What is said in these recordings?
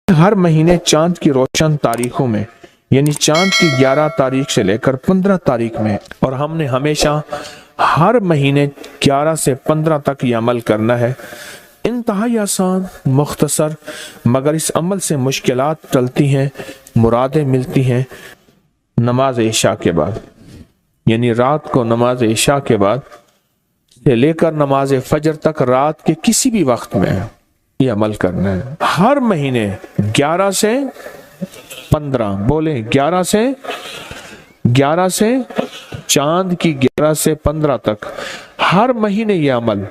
हर महीने चांद की रोशन तारीखों में, यानी चांद की 11 तारीख से लेकर 15 तारीख में, और हमने हमेशा हर महीने 11 से 15 तक ये अमल करना है। इंतहाई आसान, मुख्तसर, मगर इस अमल से मुश्किलात टलती हैं, मुरादें मिलती हैं। नमाज इशा के बाद, यानी रात को नमाज इशा के बाद से लेकर नमाज फजर तक रात के किसी भी वक्त में ये अमल करना है। हर महीने 11 से 15, बोले 11 से चांद की 11 से 15 तक हर महीने ये अमल।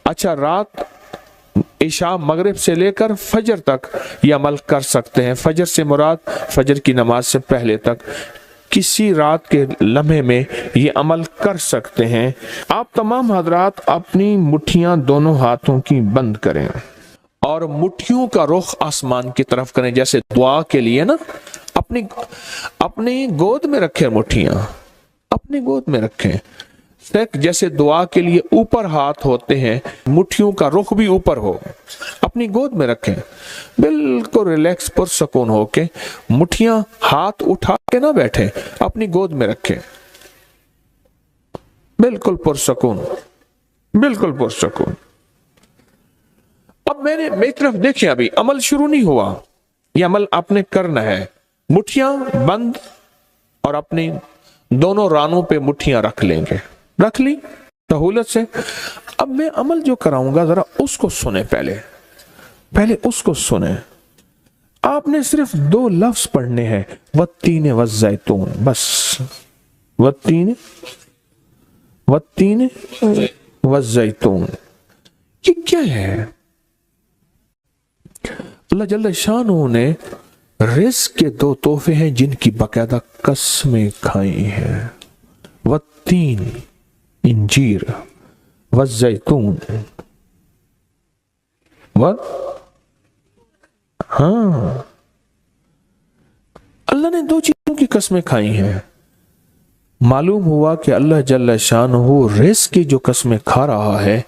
अच्छा, रात इशा मगरिब से लेकर फजर तक ये अमल कर सकते हैं। फजर से मुराद फजर की नमाज से पहले तक किसी रात के लम्हे में ये अमल कर सकते हैं। आप तमाम हजरात अपनी मुट्ठियां दोनों हाथों की बंद करें और मुट्ठियों का रुख आसमान की तरफ करें, जैसे दुआ के लिए ना अपनी गोद में रखें, मुट्ठियां अपनी गोद में रखें। जैसे दुआ के लिए ऊपर हाथ होते हैं, मुट्ठियों का रुख भी ऊपर हो, अपनी गोद में रखें। बिल्कुल रिलैक्स पुरसकून होके, मुट्ठियां हाथ उठा के ना बैठे, अपनी गोद में रखें, बिल्कुल पुरसकून, बिल्कुल पुरसकून। अब मेरी तरफ देखिए, अभी अमल शुरू नहीं हुआ, यह अमल आपने करना है। मुट्ठियां बंद और अपनी दोनों रानों पे मुट्ठियां रख लेंगे, रख ली सहूलत से। अब मैं अमल जो कराऊंगा जरा उसको सुने, पहले उसको सुने। आपने सिर्फ 2 लफ्ज पढ़ने हैं, वत्तीन वज़ैतून, बस वत्तीन वज़ैतून। ये क्या है? अल्लाह जल्ल शानहू ने रिज़्क़ के 2 तोहफे हैं जिनकी बाकायदा कसमें खाई हैं। वत्तीन इंजीर, वज़ैतून, हाँ, अल्लाह ने 2 चीजों की कसमें खाई हैं। मालूम हुआ कि अल्लाह जल्ल शानहू रिज़्क़ की जो कसमें खा रहा है,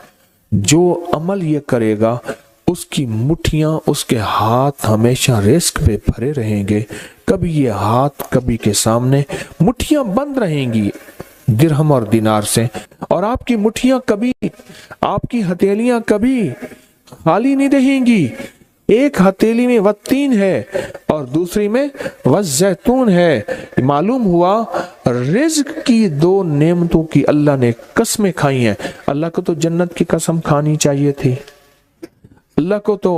जो अमल ये करेगा उसकी मुट्ठियां, उसके हाथ हमेशा रिज़्क़ पे भरे रहेंगे। कभी ये हाथ कभी के सामने, मुट्ठियां बंद रहेंगी दिरहम और दिनार से, और आपकी मुट्ठियां कभी, आपकी हथेलियां कभी खाली नहीं रहेंगी। एक हथेली में वत्तीन है और दूसरी में वज़ैतून है। मालूम हुआ रिज़्क़ की 2 नेमतों की अल्लाह ने कसमें खाई हैं। अल्लाह को तो जन्नत की कसम खानी चाहिए थी, अल्लाह को तो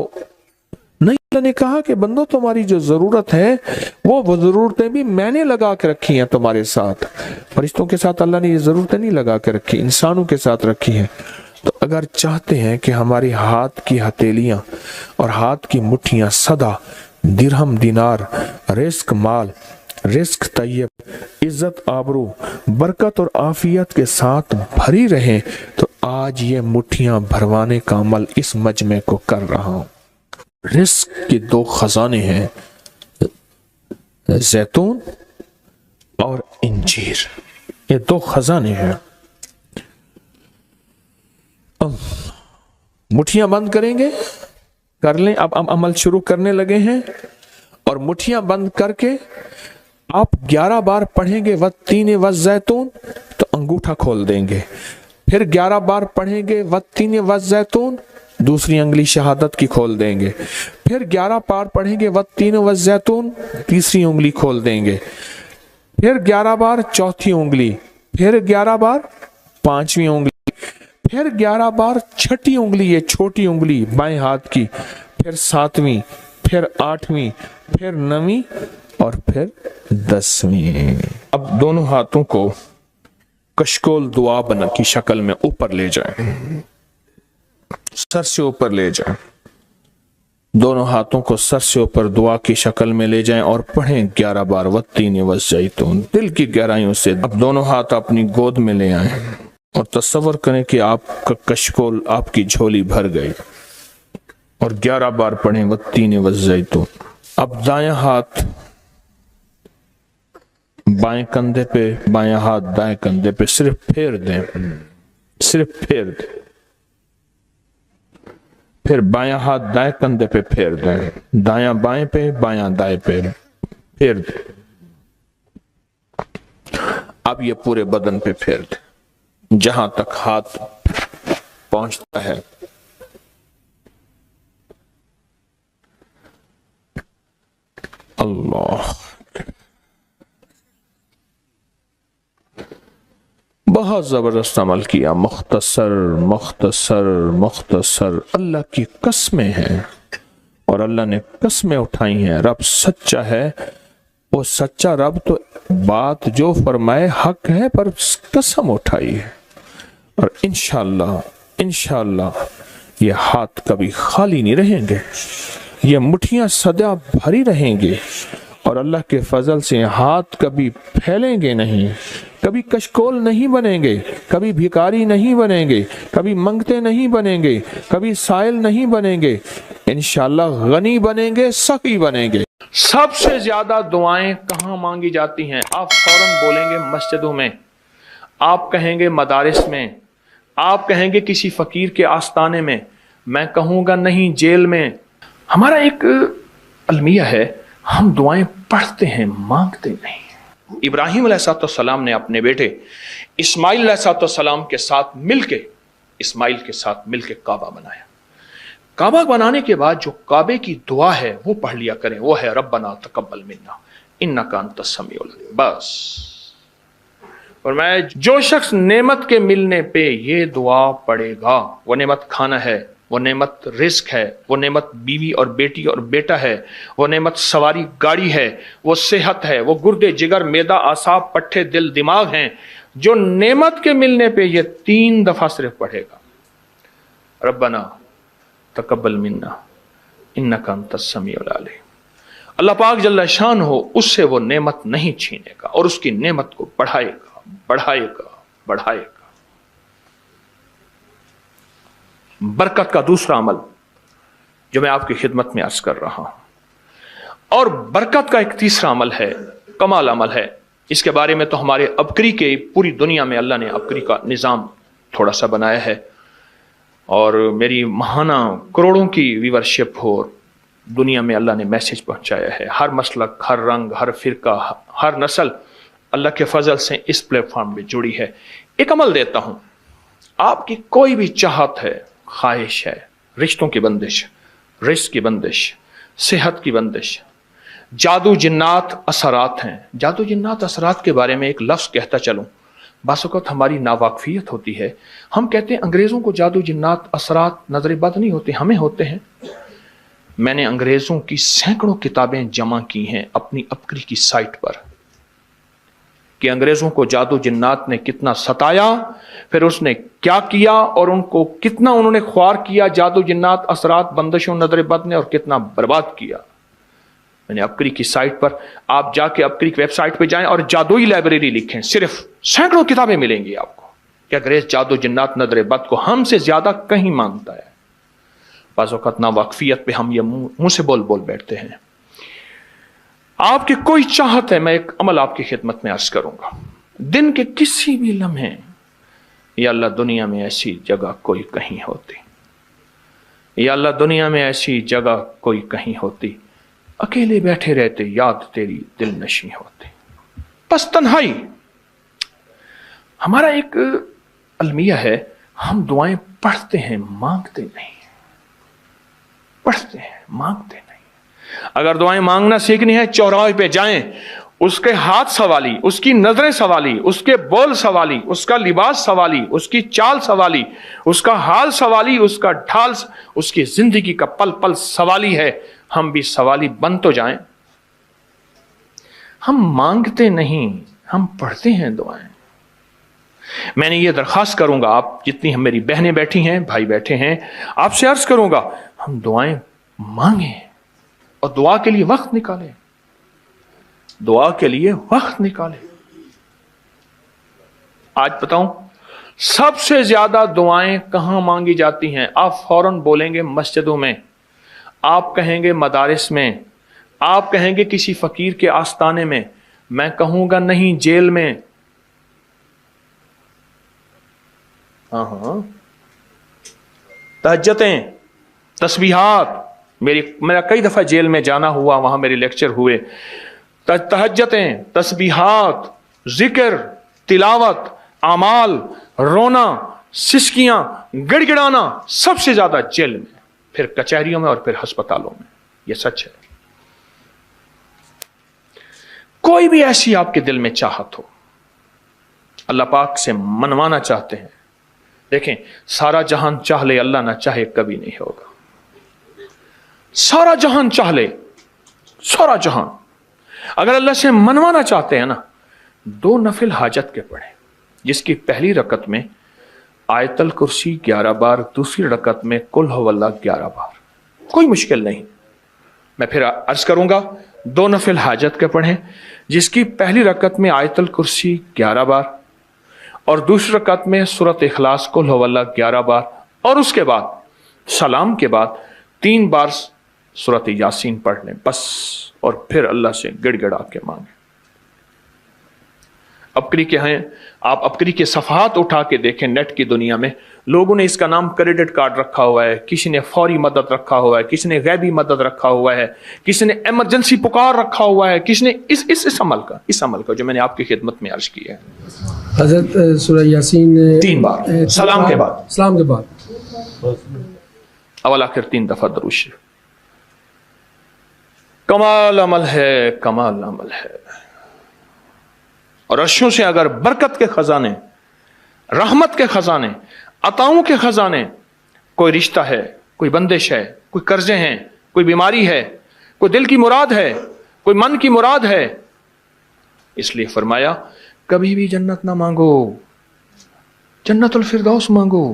नहीं। अल्लाह ने कहा कि बंदो, तुम्हारी जो जरूरत है वो जरूरतें भी मैंने लगा के रखी हैं तुम्हारे साथ। फरिश्तों के साथ अल्लाह ने ये जरूरतें नहीं लगा के रखी, इंसानों के साथ रखी हैं। तो अगर चाहते हैं कि हमारी हाथ की हथेलियां और हाथ की मुट्ठियां सदा दिरहम, दिनार, रिज़्क़ माल, रिज़्क़ तैयब, इज्जत, आबरू, बरकत और आफियत के साथ भरी रहें, तो आज ये मुट्ठियां भरवाने का अमल इस मजमे को कर रहा हूं। रिज़्क़ के 2 खजाने हैं, जैतून और इंजीर, ये 2 खजाने हैं। मुट्ठियां बंद करेंगे, कर लें। अब अमल शुरू करने लगे हैं, और मुट्ठियां बंद करके आप 11 बार पढ़ेंगे वत्तीन वज़ैतून, तो अंगूठा खोल देंगे। फिर 11 बार पढ़ेंगे वत्तीन वज़ैतून, दूसरी अंगुली शहादत की खोल देंगे। फिर 11 बार पढ़ेंगे वत्तीन वज़ैतून, तीसरी उंगली खोल देंगे। फिर 11 बार चौथी उंगली, फिर 11 बार पांचवी उंगली, फिर 11 बार छठी उंगली, ये छोटी उंगली बाएं हाथ की, फिर 7वीं, फिर 8वीं, फिर 9वीं और फिर 10वीं। अब दोनों हाथों को कशकोल दुआ बना की शक्ल में ऊपर ले जाएं, सर से ऊपर ले जाएं। दोनों हाथों को सर से ऊपर दुआ की शक्ल में ले जाएं और पढ़ें 11 बार वत्तीन वज़ैतून, दिल की गहराइयों से। अब दोनों हाथ अपनी गोद में ले आएं और तसव्वुर करें कि आपका कशकोल, आपकी झोली भर गई, और 11 बार पढ़ें वत्तीन वज़ैतून। अब दायां हाथ बाएं कंधे पे, बायां हाथ दाएं कंधे पे, सिर्फ फेर दें, सिर्फ फेर दें। फिर बायां हाथ दाएं कंधे पे फेर दें, दायां बाएं पे, बायां दाएं पे फेर दें। अब ये पूरे बदन पे फेर दें जहां तक हाथ पहुंचता है। अल्लाह, बहुत जबरदस्त अमल किया। मुख्तसर मुख्तसर मुख्तसर, अल्लाह की कस्में हैं और अल्लाह ने कस्में उठाई हैं। रब सच्चा है, वो सच्चा रब तो बात जो फरमाए हक है, पर कसम उठाई है। और इंशाअल्लाह इंशाअल्लाह ये हाथ कभी खाली नहीं रहेंगे, ये मुट्ठियां सदा भरी रहेंगी और अल्लाह के फजल से हाथ कभी फैलेंगे नहीं, कभी कशकोल नहीं बनेंगे, कभी भिखारी नहीं बनेंगे, कभी मंगते नहीं बनेंगे, कभी साइल नहीं बनेंगे, इंशाअल्लाह गनी बनेंगे, सखी बनेंगे। सबसे ज्यादा दुआएं कहाँ मांगी जाती हैं? आप फौरन बोलेंगे मस्जिदों में, आप कहेंगे मदारिस में, आप कहेंगे किसी फकीर के आस्ताने में, मैं कहूँगा नहीं जेल में। हमारा एक अलमिया है, हम दुआएं पढ़ते हैं, मांगते नहीं। इब्राहिम अलैहिस्सलाम ने अपने बेटे इस्माइल अलैहिस्सलाम के साथ मिलके काबा बनाया। काबा बनाने के बाद जो काबे की दुआ है वो पढ़ लिया करें, वो है रब्बना तकब्बल मिन्ना इन्नका अंतस समीउल अलीम। बस। और मैं जो शख्स नेमत के मिलने पे ये दुआ पढ़ेगा, वो नेमत खाना है, वो नेमत रिस्क है, वो नेमत बीवी और बेटी और बेटा है, वो नेमत सवारी गाड़ी है, वो सेहत है, वो गुर्दे जिगर मैदा आसाब पट्ठे दिल दिमाग हैं, जो नेमत के मिलने पे ये 3 दफा सिर्फ पढ़ेगा, रब्बना तकब्बल मिन्ना इन्नका अंतस समीउल अलीम, अल्लाह पाक जल्ला शान हो उससे वो नेमत नहीं छीनेगा और उसकी नेमत को बढ़ाएगा बढ़ाएगा बढ़ाएगा। बरकत का दूसरा अमल जो मैं आपकी खिदमत में अर्ज कर रहा हूं, और बरकत का एक तीसरा अमल है, कमाल अमल है। इसके बारे में तो हमारे अबकरी के पूरी दुनिया में अल्लाह ने अबकरी का निज़ाम थोड़ा सा बनाया है और मेरी महाना करोड़ों की व्यूअरशिप हो, दुनिया में अल्लाह ने मैसेज पहुंचाया है। हर मसलक, हर रंग, हर फिरका, हर नस्ल अल्लाह के फजल से इस प्लेटफॉर्म में जुड़ी है। एक अमल देता हूं, आपकी कोई भी चाहत है, ख्वाहिश है, रिश्तों की बंदिश, रिस्क की बंदिश, सेहत की बंदिश, जादू जिन्नात असरात हैं। जादू जिन्नात असरात के बारे में एक लफ्ज़ कहता चलूं, बासुकत हमारी नावाकफियत होती है। हम कहते हैं अंग्रेज़ों को जादू जिन्नात असरात नजर बद नहीं होते, हमें होते हैं। मैंने अंग्रेज़ों की सैकड़ों किताबें जमा की हैं अपनी अबकरी की साइट पर कि अंग्रेज़ों को जादू जिन्नात ने कितना सताया, फिर उसने क्या किया और उनको कितना उन्होंने ख्वार किया जादू जिन्नात असरात बंदिशों नजर बद ने, और कितना बर्बाद किया। मैंने अबकरी की साइट पर, आप जाके अबकरी की वेबसाइट पे जाएं और जादुई लाइब्रेरी लिखें, सिर्फ सैकड़ों किताबें मिलेंगी आपको कि अंग्रेज जादू जिन्नात नजर बद को हमसे ज्यादा कहीं मानता है। बाज़ औक़ात नावाकफियत पे हम ये मुंह से बोल बोल बैठते हैं। आपकी कोई चाहत है, मैं एक अमल आपकी खिदमत में अर्ज करूंगा, दिन के किसी भी लम्हे, या अल्लाह दुनिया में ऐसी जगह कोई कहीं होती, या अल्लाह दुनिया में ऐसी जगह कोई कहीं होती, अकेले बैठे रहते याद तेरी दिल नशी होती, बस तन्हाई। हमारा एक अलमिया है, हम दुआएं पढ़ते हैं, मांगते नहीं, पढ़ते हैं, मांगते नहीं। अगर दुआएं मांगना सीखनी है, चौराहे पे जाएं, उसके हाथ सवाली, उसकी नजरें सवाली, उसके बोल सवाली, उसका लिबास सवाली, उसकी चाल सवाली, उसका हाल सवाली, उसका ढाल, उसकी जिंदगी का पल पल सवाली है। हम भी सवाली बन तो जाएं। हम मांगते नहीं, हम पढ़ते हैं दुआएं। मैंने ये दरखास्त करूंगा, आप जितनी हम मेरी बहनें बैठी हैं, भाई बैठे हैं, आपसे अर्ज करूंगा, हम दुआएं मांगें और दुआ के लिए वक्त निकालें, दुआ के लिए वक्त निकालें। आज बताऊं सबसे ज्यादा दुआएं कहां मांगी जाती हैं? आप फौरन बोलेंगे मस्जिदों में, आप कहेंगे मदारिस में, आप कहेंगे किसी फकीर के आस्ताने में, मैं कहूंगा नहीं जेल में। हाँ, तहज्जुदें, तस्बीहात, मेरा कई दफा जेल में जाना हुआ, वहां मेरे लेक्चर हुए, तहज्जुदें, तस्बीहात, जिक्र, तिलावत, अमाल, रोना, सिसकियां, गिड़गिड़ाना, सबसे ज्यादा जेल में, फिर कचहरियों में और फिर अस्पतालों में। यह सच है। कोई भी ऐसी आपके दिल में चाहत हो, अल्लाह पाक से मनवाना चाहते हैं, देखें, सारा जहान चाह ले, अल्लाह ना चाहे कभी नहीं होगा। सारा जहान चाह ले, सारा जहान, अगर अल्लाह से मनवाना चाहते हैं ना, 2 नफिल हाजत के पढ़े, जिसकी पहली रकत में आयतल कुर्सी 11 बार, दूसरी रकत में कुल हुवल्लाह 11 बार, कोई मुश्किल नहीं। मैं फिर अर्ज करूंगा, 2 नफिल हाजत के पढ़ें, जिसकी पहली रकत में आयतल कुर्सी 11 बार और दूसरी रकत में सूरत इखलास कुल हुवल्लाह 11 बार, और उसके बाद सलाम के बाद 3 बार सूरत यासीन पढ़ लें बस, और फिर अल्लाह से गिड़गिड़ा के मांगे। अपकरी के हैं, आप अपकरी के सफहात उठा के देखें, नेट की दुनिया में लोगों ने इसका नाम क्रेडिट कार्ड रखा हुआ है, किसी ने फौरी मदद रखा हुआ है, किसी ने गैबी मदद रखा हुआ है, किसी ने इमरजेंसी पुकार रखा हुआ है, किसी ने इस अमल का जो मैंने आपकी खिदमत में अर्ज किया है। हजरत सूरह यासीन 3 बार सलाम के बाद अवल आखिर 3 दफा दरूद शरीफ। कमाल अमल है, कमाल अमल है। और अर्शों से अगर बरकत के खजाने, रहमत के खजाने, अताओं के खजाने, कोई रिश्ता है, कोई बंदिश है, कोई कर्जे हैं, कोई बीमारी है, कोई दिल की मुराद है, कोई मन की मुराद है, इसलिए फरमाया कभी भी जन्नत ना मांगो, जन्नतुल फिरदौस मांगो,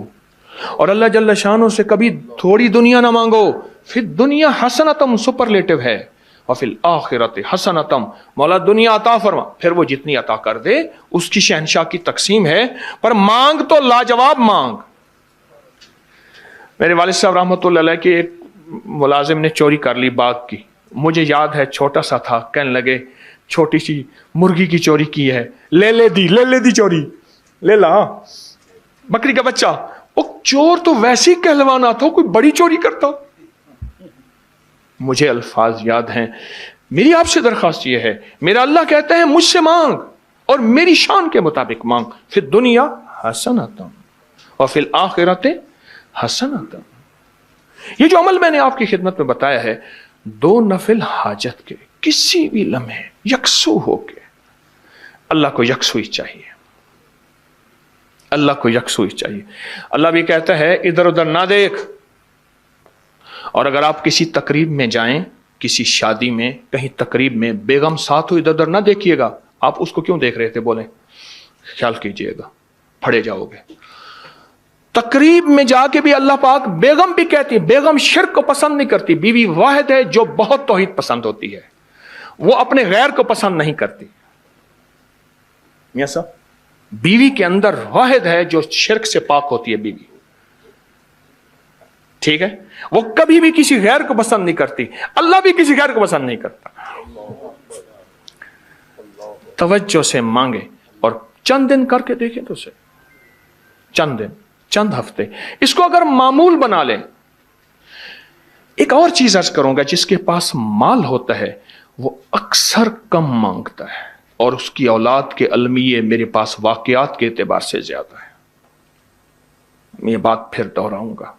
और अल्लाह जल्ल शानो से कभी थोड़ी दुनिया ना मांगो। फिर दुनिया हसनतम सुपरलेटिव है, और फिर आखिरत हसनतम, मौला दुनिया अता फरमा, फिर वो जितनी अता कर दे उसकी शहनशाह की तकसीम है, पर मांग तो लाजवाब मांग। मेरे वालिद साहब रहमतुल्लाह अलैह के एक मुलाजिम ने चोरी कर ली बाग की, मुझे याद है छोटा सा था, कहने लगे छोटी सी मुर्गी की चोरी की है, ले ले दी चोरी, ले ला बकरी का बच्चा। वो चोर तो वैसे ही कहलवाना था, कोई बड़ी चोरी करता। मुझे अल्फाज याद हैं। मेरी आपसे दरखास्त यह है, मेरा अल्लाह कहते हैं मुझसे मांग और मेरी शान के मुताबिक मांग, फिर दुनिया हसनतम और फिर आखिरत हसनतम। ये जो अमल मैंने आपकी खिदमत में बताया है, 2 नफिल हाजत के किसी भी लम्हे यकसू होके, अल्लाह को यकसुई चाहिए, अल्लाह को यकसुई चाहिए। अल्लाह भी कहता है इधर उधर ना देख। और अगर आप किसी तकरीब में जाएं, किसी शादी में, कहीं तकरीब में बेगम साथ हो, इधर उधर ना देखिएगा। आप उसको क्यों देख रहे थे, बोले ख्याल कीजिएगा, फड़े जाओगे। तकरीब में जाके भी अल्लाह पाक बेगम भी कहती है, बेगम शिर्क को पसंद नहीं करती, बीवी वाहिद है जो बहुत तौहीद पसंद होती है, वो अपने गैर को पसंद नहीं करती। मियां साहब, बीवी के अंदर वाहिद है जो शिर्क से पाक होती है बीवी, ठीक है, वो कभी भी किसी गैर को पसंद नहीं करती, अल्लाह भी किसी गैर को पसंद नहीं करता। तवज्जो से मांगे और चंद दिन करके देखें तो उसे, चंद दिन, चंद हफ्ते, इसको अगर मामूल बना लें। एक और चीज अर्ज करूंगा, जिसके पास माल होता है वो अक्सर कम मांगता है, और उसकी औलाद के अलमिये मेरे पास वाकयात के एतबार से ज्यादा है। मैं ये बात फिर दोहराऊंगा,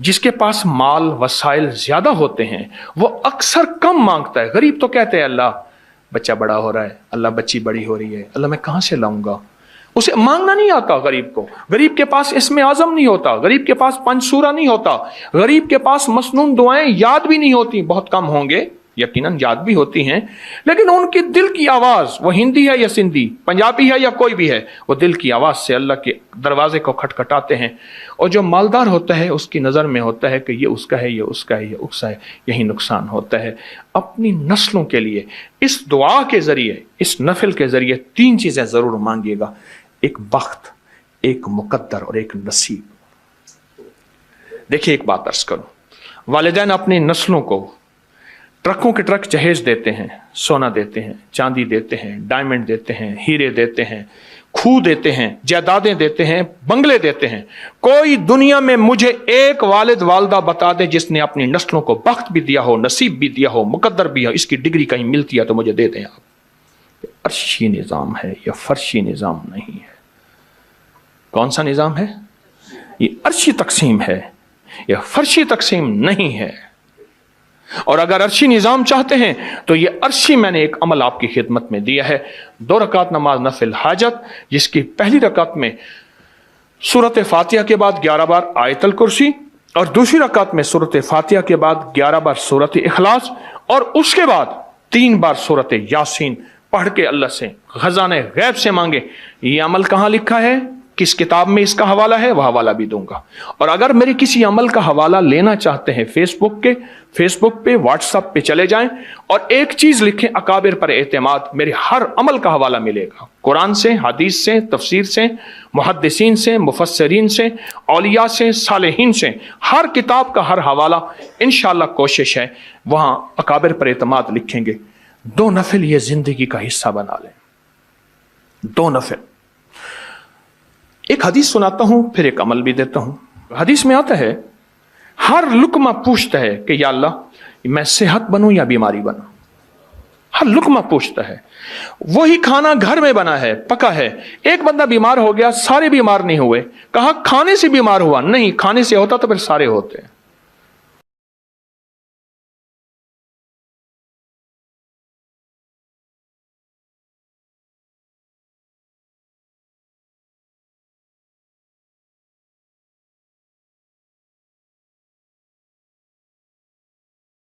जिसके पास माल वसाइल ज्यादा होते हैं वो अक्सर कम मांगता है। गरीब तो कहते हैं अल्लाह बच्चा बड़ा हो रहा है, अल्लाह बच्ची बड़ी हो रही है, अल्लाह मैं कहां से लाऊंगा। उसे मांगना नहीं आता गरीब को। गरीब के पास इसमें आजम नहीं होता, गरीब के पास पंचसूरा नहीं होता, गरीब के पास मसनून दुआएं याद भी नहीं होती। बहुत कम होंगे, यकीनन याद भी होती हैं, लेकिन उनकी दिल की आवाज, वो हिंदी है या सिंधी, पंजाबी है या कोई भी है, वो दिल की आवाज से अल्लाह के दरवाजे को खटखटाते हैं। और जो मालदार होता है उसकी नजर में होता है कि ये उसका है, ये उसका है, ये उसका है, यही नुकसान होता है। अपनी नस्लों के लिए इस दुआ के जरिए, इस नफिल के जरिए 3 चीजें जरूर मांगिएगा, एक बख्त, एक मुकद्दर और एक नसीब। देखिए एक बात अर्ज करूं, वालिदैन अपनी नस्लों को ट्रकों के ट्रक जहेज देते हैं, सोना देते हैं, चांदी देते हैं, डायमंड देते हैं, हीरे देते हैं, खूह देते हैं, जायदादें देते हैं, बंगले देते हैं। कोई दुनिया में मुझे एक वालिद वालदा बता दे जिसने अपनी नस्लों को बख्त भी दिया हो, नसीब भी दिया हो, मुकद्दर भी हो, इसकी डिग्री कहीं मिलती है तो मुझे दे दें आप। अर्शी निज़ाम है, यह फर्शी निज़ाम नहीं है। कौन सा निज़ाम है? ये अर्शी तकसीम है, यह फर्शी तकसीम नहीं है। और अगर अर्शी निज़ाम चाहते हैं तो ये अर्शी मैंने एक अमल आपकी खिदमत में दिया है। 2 रकात नमाज नफिल हाजत, जिसकी पहली रकात में सूरत फातिहा के बाद 11 बार आयतल कुर्सी, और दूसरी रकात में सूरत फातिहा के बाद 11 बार सूरत इखलास, और उसके बाद 3 बार सूरत यासीन पढ़ के अल्लाह से खजाने गैब से मांगे। ये अमल कहाँ लिखा है, किस किताब में इसका हवाला है, वह हवाला भी दूंगा। और अगर मेरे किसी अमल का हवाला लेना चाहते हैं फेसबुक पे व्हाट्सएप पे चले जाएं और एक चीज लिखें, अकाबिर पर एतमाद, मेरे हर अमल का हवाला मिलेगा। कुरान से, हदीस से, तफसीर से, मुहद्दिसीन से, मुफस्सरीन से, औलिया से, सालेहीन से, हर किताब का हर हवाला इंशाअल्लाह कोशिश है वहां अकाबिर पर एतमाद लिखेंगे। 2 नफिल ये जिंदगी का हिस्सा बना लें, 2 नफिल। एक हदीस सुनाता हूं, फिर एक अमल भी देता हूं। हदीस में आता है, हर लुकमा पूछता है कि या अल्लाह मैं सेहत बनूं या बीमारी बनूं। हर लुकमा पूछता है। वही खाना घर में बना है, पका है, एक बंदा बीमार हो गया, सारे बीमार नहीं हुए। कहा खाने से बीमार हुआ, नहीं, खाने से होता तो फिर सारे होते।